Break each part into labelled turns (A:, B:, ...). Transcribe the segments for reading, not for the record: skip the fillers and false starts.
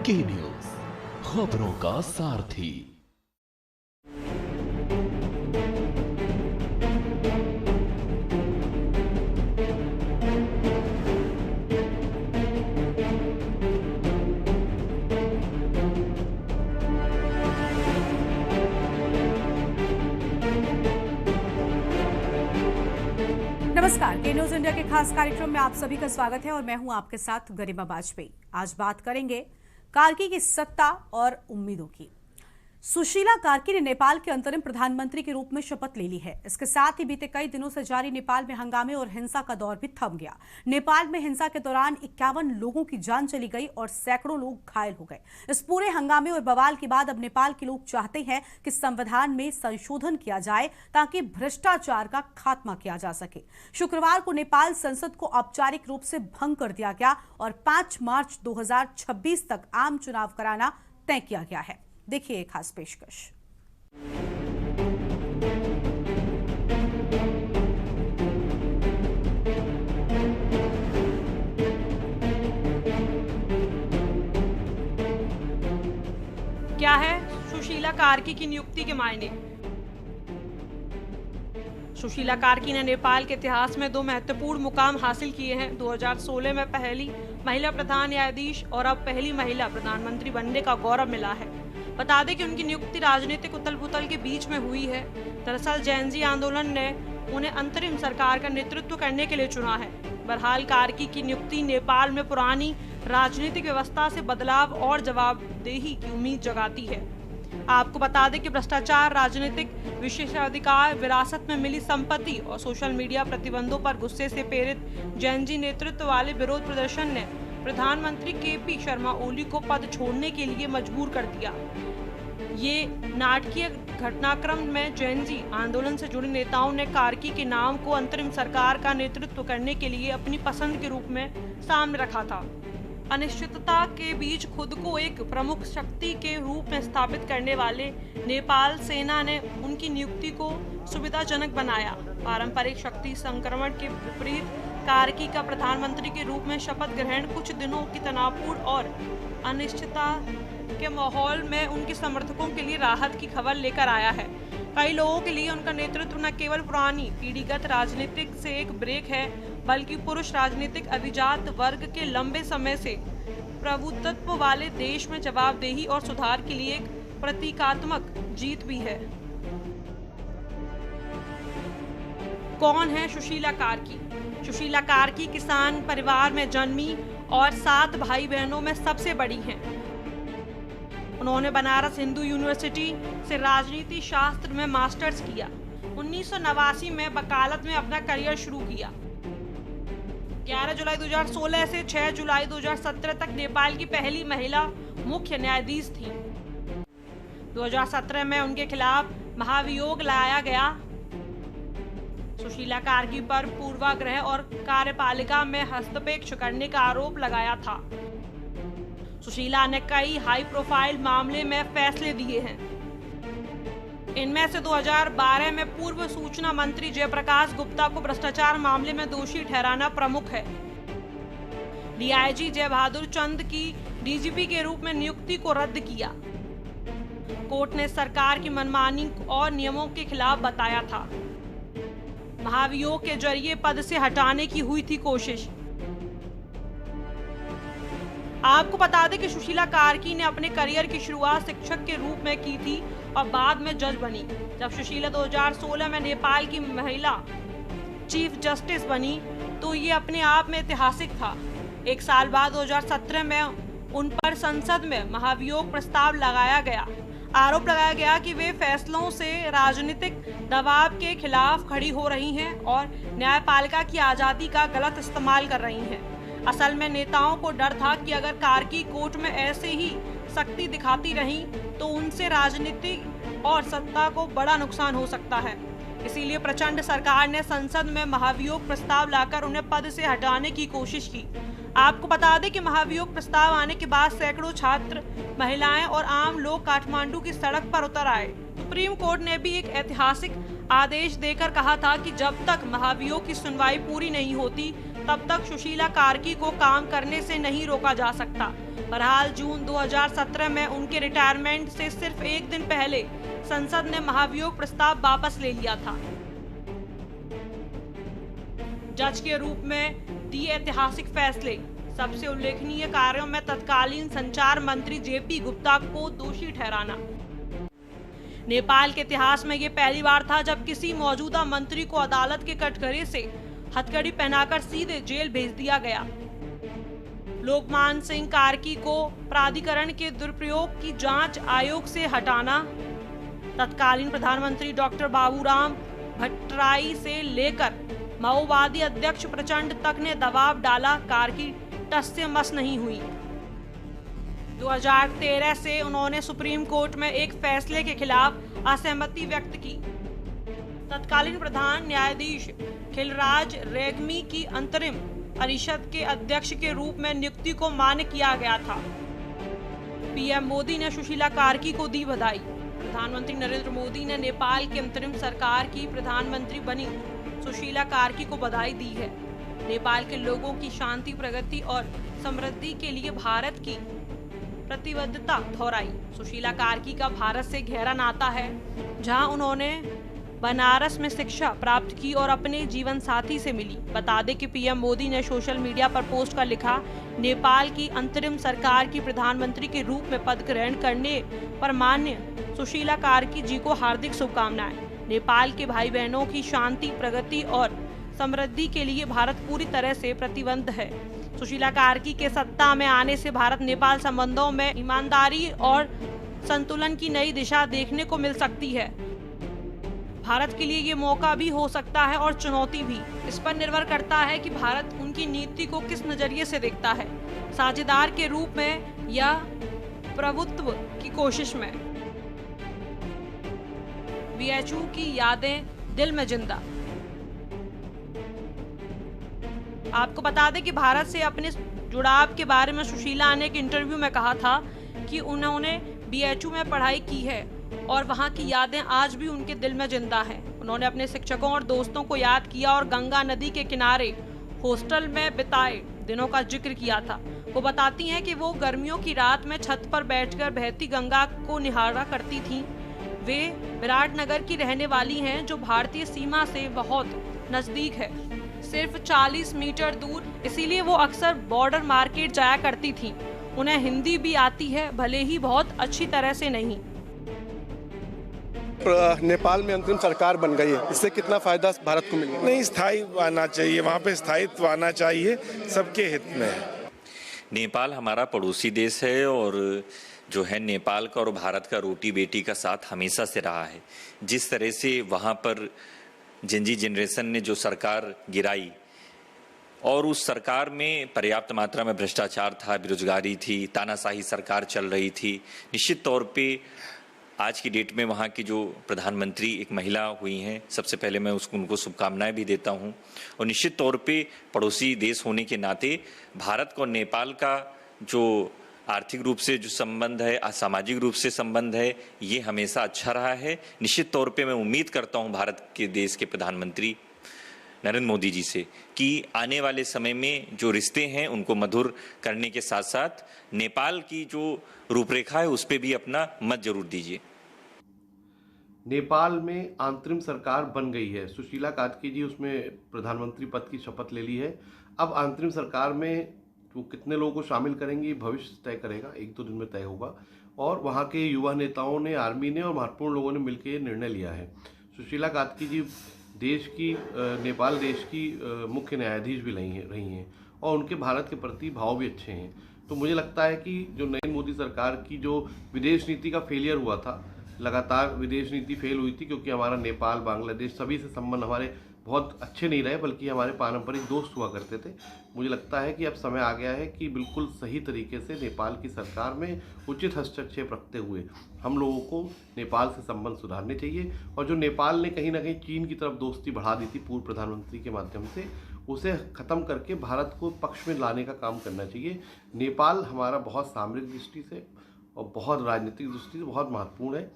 A: के न्यूज, खबरों का सारथी।
B: नमस्कार, के न्यूज इंडिया के खास कार्यक्रम में आप सभी का स्वागत है और मैं हूं आपके साथ गरिमा वाजपेयी। आज बात करेंगे कार्की की सत्ता और उम्मीदों की। सुशीला कार्की ने नेपाल के अंतरिम प्रधानमंत्री के रूप में शपथ ले ली है। इसके साथ ही बीते कई दिनों से जारी नेपाल में हंगामे और हिंसा का दौर भी थम गया। नेपाल में हिंसा के दौरान 51 लोगों की जान चली गई और सैकड़ों लोग घायल हो गए। इस पूरे हंगामे और बवाल के बाद अब नेपाल के लोग चाहते हैं कि संविधान में संशोधन किया जाए ताकि भ्रष्टाचार का खात्मा किया जा सके। शुक्रवार को नेपाल संसद को औपचारिक रूप से भंग कर दिया गया और 5 मार्च 2026 तक आम चुनाव कराना तय किया गया है। देखिए एक खास पेशकश।
C: क्या है सुशीला कार्की की नियुक्ति के मायने? सुशीला कार्की ने नेपाल के इतिहास में 2 महत्वपूर्ण मुकाम हासिल किए हैं। 2016 में पहली महिला प्रधान न्यायाधीश और अब पहली महिला प्रधानमंत्री बनने का गौरव मिला है। बता दें कि उनकी नियुक्ति राजनीतिक उथल-पुथल के बीच में हुई है। दरअसल जेनजी आंदोलन ने उन्हें अंतरिम सरकार का नेतृत्व करने के लिए चुना है। बहरहाल कार्की की नियुक्ति नेपाल में पुरानी राजनीतिक व्यवस्था से बदलाव और जवाबदेही की उम्मीद जगाती है। आपको बता दें कि भ्रष्टाचार, राजनीतिक विशेषाधिकार, विरासत में मिली संपत्ति और सोशल मीडिया प्रतिबंधों पर गुस्से से प्रेरित जेनजी नेतृत्व वाले विरोध प्रदर्शन ने प्रधानमंत्री केपी शर्मा ओली को पद छोड़ने के लिए मजबूर कर दिया। ये नाटकीय घटनाक्रम में जेनजी आंदोलन से जुड़े नेताओं ने कार्की के नाम को अंतरिम सरकार का नेतृत्व करने के लिए अपनी पसंद के रूप में सामने रखा था। अनिश्चितता के बीच खुद को एक प्रमुख शक्ति के रूप में स्थापित करने वाले नेपाल सेना ने उनकी नियुक्ति को सुविधाजनक बनाया। पारंपरिक शक्ति संक्रमण के विपरीत कार्की का प्रधानमंत्री के रूप में शपथ ग्रहण कुछ दिनों की तनावपूर्ण और अनिश्चितता के माहौल में उनके समर्थकों के लिए राहत की खबर लेकर आया है। कई लोगों के लिए उनका नेतृत्व न केवल पुरानी पीढ़ीगत राजनीतिक से एक ब्रेक है, बल्कि पुरुष राजनीतिक अभिजात वर्ग के लंबे समय से प्रभुत्व वाले देश में जवाबदेही और सुधार के लिए एक प्रतीकात्मक जीत भी है। कौन है सुशीला कार्की? सुशीला कार्की किसान परिवार में जन्मी और 7 भाई बहनों में सबसे बड़ी हैं। उन्होंने बनारस हिंदू यूनिवर्सिटी से राजनीति शास्त्र में मास्टर्स किया। 1989 में वकालत में अपना करियर शुरू किया। 11 जुलाई 2016 से 6 जुलाई 2017 तक नेपाल की पहली महिला मुख्य न्यायाधीश थी। 2017 में उनके खिलाफ महाभियोग लाया गया। सुशीला कार्की पर पूर्वाग्रह और कार्यपालिका में हस्तक्षेप करने का आरोप लगाया था। सुशीला ने कई हाई प्रोफाइल मामले में फैसले दिए हैं। इनमें से 2012 में पूर्व सूचना मंत्री जयप्रकाश गुप्ता को भ्रष्टाचार मामले में दोषी ठहराना प्रमुख है। डीआईजी जय बहादुर चंद की डीजीपी के रूप में नियुक्ति को रद्द किया। कोर्ट ने सरकार की मनमानी और नियमों के खिलाफ बताया था। महाभियोग के जरिए पद से हटाने की हुई थी कोशिश। आपको बता दें कि सुशीला कार्की ने अपने करियर की शुरुआत शिक्षक के रूप में की थी और बाद में जज बनी। जब सुशीला 2016 में नेपाल की महिला चीफ जस्टिस बनी तो ये अपने आप में ऐतिहासिक था। 1 साल बाद 2017 में उन पर संसद में महाभियोग प्रस्ताव लगाया गया। आरोप लगाया गया कि वे फैसलों से राजनीतिक दबाव के खिलाफ खड़ी हो रही हैं और न्यायपालिका की आज़ादी का गलत इस्तेमाल कर रही हैं। असल में नेताओं को डर था कि अगर कार्की कोर्ट में ऐसे ही सख्ती दिखाती रहीं तो उनसे राजनीति और सत्ता को बड़ा नुकसान हो सकता है। इसीलिए प्रचंड सरकार ने संसद में महाभियोग प्रस्ताव लाकर उन्हें पद से हटाने की कोशिश की। आपको बता दें कि महाभियोग प्रस्ताव आने के बाद सैकड़ों छात्र, महिलाएं और आम लोग काठमांडू की सड़क पर उतर आए। सुप्रीम कोर्ट ने भी एक ऐतिहासिक आदेश देकर कहा था कि जब तक महाभियोग की सुनवाई पूरी नहीं होती तब तक सुशीला कार्की को काम करने से नहीं रोका जा सकता। बहरहाल जून 2017 में उनके रिटायरमेंट से सिर्फ एक दिन पहले संसद ने महाभियोग प्रस्ताव वापस ले लिया था। जज के रूप में दिए ऐतिहासिक फैसले। सबसे उल्लेखनीय कार्यों में तत्कालीन संचार मंत्री जेपी गुप्ता को दोषी ठहराना। नेपाल के इतिहास में ये पहली बार था जब किसी मौजूदा मंत्री को अदालत के कटघरे से हथकड़ी पहनाकर सीधे जेल भेज दिया गया। लोकमान सिंह कार्की को प्राधिकरण के दुरुपयोग की जांच आयोग से हटाना। तत्कालीन प्रधानमंत्री डॉक्टर बाबूराम भट्टराई से लेकर माओवादी अध्यक्ष प्रचंड तक ने दबाव डाला। कार्की टस से मस नहीं हुई। 2013 से उन्होंने सुप्रीम कोर्ट में एक फैसले के खिलाफ असहमति व्यक्त की। तत्कालीन प्रधान न्यायाधीश खिलराज रेग्मी की अंतरिम परिषद के अध्यक्ष के रूप में नियुक्ति को मान्य किया गया था। पीएम मोदी ने सुशीला कार्की को दी बधाई। प्रधानमंत्री नरेंद्र मोदी ने नेपाल की अंतरिम सरकार की प्रधानमंत्री बनी सुशीला कार्की को बधाई दी है। नेपाल के लोगों की शांति, प्रगति और समृद्धि के लिए भारत की प्रतिबद्धता दोहराई। सुशीला कार्की का भारत से गहरा नाता है, जहां उन्होंने बनारस में शिक्षा प्राप्त की और अपने जीवन साथी से मिली। बता दें कि पीएम मोदी ने सोशल मीडिया पर पोस्ट कर लिखा, नेपाल की अंतरिम सरकार की प्रधानमंत्री के रूप में पद ग्रहण करने पर माननीय सुशीला कार्की जी को हार्दिक शुभकामनाएं। नेपाल के भाई बहनों की शांति, प्रगति और समृद्धि के लिए भारत पूरी तरह से प्रतिबद्ध है। सुशीला कार्की के सत्ता में आने से भारत नेपाल संबंधों में ईमानदारी और संतुलन की नई दिशा देखने को मिल सकती है। भारत के लिए ये मौका भी हो सकता है और चुनौती भी। इस पर निर्भर करता है कि भारत उनकी नीति को किस नजरिए से देखता है, साझेदार के रूप में या प्रभुत्व की कोशिश में। बीएचयू की यादें दिल में जिंदा। आपको बता दें कि भारत से अपने जुड़ाव के बारे में सुशीला ने एक इंटरव्यू में कहा था कि उन्होंने बीएचयू में पढ़ाई की है और वहां की यादें आज भी उनके दिल में जिंदा हैं। उन्होंने अपने शिक्षकों और दोस्तों को याद किया और गंगा नदी के किनारे हॉस्टल में बिताए दिनों का जिक्र किया था। वो बताती हैं कि वो गर्मियों की रात में छत पर बैठकर बहती गंगा को निहारा करती थीं। वे विराटनगर की रहने वाली हैं, जो भारतीय सीमा से बहुत नजदीक है, सिर्फ 40 मीटर दूर। इसीलिए वो अक्सर बॉर्डर मार्केट जाया करती थीं। उन्हें हिंदी भी आती है, भले ही बहुत अच्छी तरह से नहीं।
D: नेपाल में अंतरिम सरकार बन गई है, इससे कितना फायदा भारत को मिलेगा?
E: नहीं, स्थायी आना चाहिए, वहाँ पे स्थायित्व आना चाहिए, सबके हित में है।
F: नेपाल हमारा पड़ोसी देश है और जो है नेपाल का और भारत का रोटी बेटी का साथ हमेशा से रहा है। जिस तरह से वहाँ पर जेनजी जनरेशन ने जो सरकार गिराई और उस सरकार में पर्याप्त मात्रा में भ्रष्टाचार था, बेरोजगारी थी, तानाशाही सरकार चल रही थी, निश्चित तौर पे आज की डेट में वहाँ की जो प्रधानमंत्री एक महिला हुई हैं, सबसे पहले मैं उनको शुभकामनाएं भी देता हूँ। और निश्चित तौर पे पड़ोसी देश होने के नाते भारत और नेपाल का जो आर्थिक रूप से जो संबंध है, सामाजिक रूप से संबंध है, ये हमेशा अच्छा रहा है। निश्चित तौर पे मैं उम्मीद करता हूँ भारत के देश के प्रधानमंत्री नरेंद्र मोदी जी से कि आने वाले समय में जो रिश्ते हैं उनको मधुर करने के साथ साथ नेपाल की जो रूपरेखा है उस पर भी अपना मत जरूर दीजिए।
G: नेपाल में अंतरिम सरकार बन गई है, सुशीला कार्की जी उसमें प्रधानमंत्री पद की शपथ ले ली है। अब अंतरिम सरकार में वो कितने लोगों को शामिल करेंगे भविष्य तय करेगा, 1-2 दिन में तय होगा। और वहाँ के युवा नेताओं ने, आर्मी ने और महत्वपूर्ण लोगों ने मिलकर ये निर्णय लिया है। सुशीला कार्की जी देश की नेपाल देश की मुख्य न्यायाधीश भी रही हैं और उनके भारत के प्रति भाव भी अच्छे हैं। तो मुझे लगता है कि जो नरेंद्र मोदी सरकार की जो विदेश नीति का फेलियर हुआ था, लगातार विदेश नीति फेल हुई थी क्योंकि हमारा नेपाल, बांग्लादेश सभी से संबंध हमारे बहुत अच्छे नहीं रहे, बल्कि हमारे पारंपरिक दोस्त हुआ करते थे। मुझे लगता है कि अब समय आ गया है कि बिल्कुल सही तरीके से नेपाल की सरकार में उचित हस्तक्षेप रखते हुए हम लोगों को नेपाल से संबंध सुधारने चाहिए। और जो नेपाल ने कहीं ना कहीं चीन की तरफ दोस्ती बढ़ा दी थी पूर्व प्रधानमंत्री के माध्यम से, उसे ख़त्म करके भारत को पक्ष में लाने का काम करना चाहिए। नेपाल हमारा बहुत सामरिक दृष्टि से और बहुत राजनीतिक दृष्टि से बहुत महत्वपूर्ण है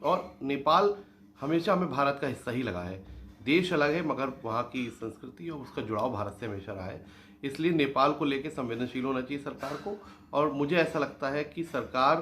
G: और नेपाल हमेशा हमें भारत का हिस्सा ही लगा है। देश अलग है मगर वहाँ की संस्कृति और उसका जुड़ाव भारत से हमेशा रहा है। इसलिए नेपाल को लेकर संवेदनशील होना चाहिए सरकार को। और मुझे ऐसा लगता है कि सरकार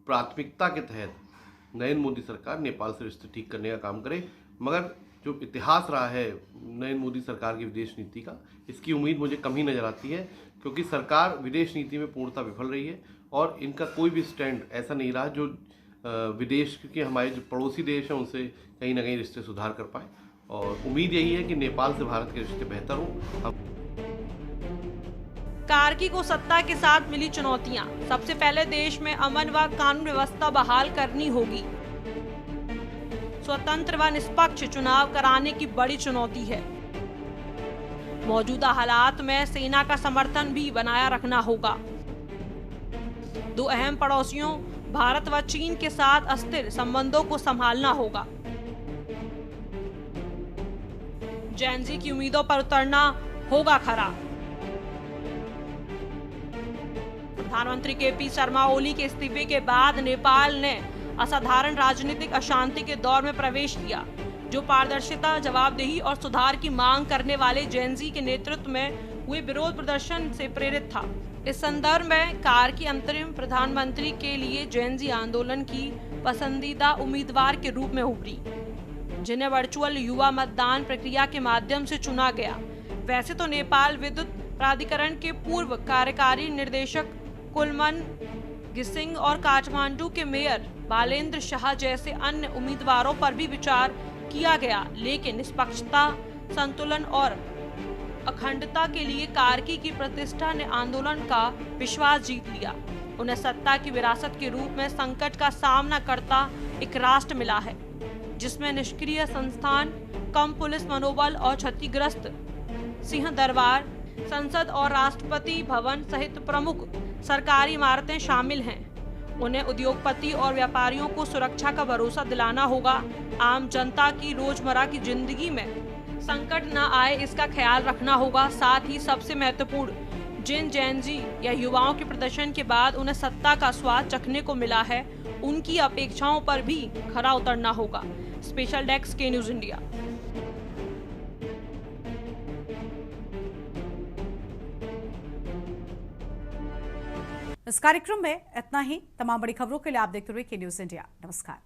G: प्राथमिकता के तहत नरेंद्र मोदी सरकार नेपाल से रिश्ते ठीक करने का काम करे। मगर जो इतिहास रहा है नरेंद्र मोदी सरकार की विदेश नीति का, इसकी उम्मीद मुझे कम ही नज़र आती है, क्योंकि सरकार विदेश नीति में पूर्णतः विफल रही है और इनका कोई भी स्टैंड ऐसा नहीं रहा जो विदेश के हमारे जो पड़ोसी देश हैं उनसे कहीं ना कहीं रिश्ते सुधार कर पाए। और उम्मीद यही है कि नेपाल से भारत के रिश्ते बेहतर हों।
C: कार्की को सत्ता के साथ मिली चुनौतियां। सबसे पहले देश में अमन व कानून व्यवस्था बहाल करनी होगी। स्वतंत्र व निष्पक्ष चुनाव कराने की बड़ी चुनौती है। मौजूदा हालात में सेना का समर्थन भी बनाया रखना होगा। दो अहम पड़ोसियों भारत व चीन के साथ अस्थिर संबंधों को संभालना होगा। जैन जी की उम्मीदों पर उतरना होगा खरा। प्रधानमंत्री केपी शर्मा ओली के इस्तीफे के बाद नेपाल ने असाधारण राजनीतिक अशांति के दौर में प्रवेश किया, जो पारदर्शिता, जवाबदेही और सुधार की मांग करने वाले जैन जी के नेतृत्व में हुए विरोध प्रदर्शन से प्रेरित था। इस संदर्भ में कार्की अंतरिम प्रधानमंत्री के लिए जैन जी आंदोलन की पसंदीदा उम्मीदवार के रूप में उभरी, जिन्हें वर्चुअल युवा मतदान प्रक्रिया के माध्यम से चुना गया। वैसे तो नेपाल विद्युत प्राधिकरण के पूर्व कार्यकारी निर्देशक कुलमन गिसिंग और काठमांडू के मेयर बालेंद्र शाह जैसे अन्य उम्मीदवारों पर भी विचार किया गया, लेकिन निष्पक्षता, संतुलन और अखंडता के लिए कार्की की प्रतिष्ठा ने आंदोलन का विश्वास जीत लिया। उन्हें सत्ता की विरासत के रूप में संकट का सामना करता एक राष्ट्र मिला है, जिसमें निष्क्रिय संस्थान, कम पुलिस मनोबल और क्षतिग्रस्त सिंह दरबार, संसद और राष्ट्रपति भवन सहित प्रमुख सरकारी इमारतें शामिल हैं। उन्हें उद्योगपति और व्यापारियों को सुरक्षा का भरोसा दिलाना होगा। आम जनता की रोजमर्रा की जिंदगी में संकट न आए इसका ख्याल रखना होगा। साथ ही सबसे महत्वपूर्ण, जिन जैन जी या युवाओं के प्रदर्शन के बाद उन्हें सत्ता का स्वाद चखने को मिला है, उनकी अपेक्षाओं पर भी खरा उतरना होगा। स्पेशल डेस्क के न्यूज़ इंडिया।
B: इस कार्यक्रम में इतना ही। तमाम बड़ी खबरों के लिए आप देखते रहिए के न्यूज़ इंडिया। नमस्कार।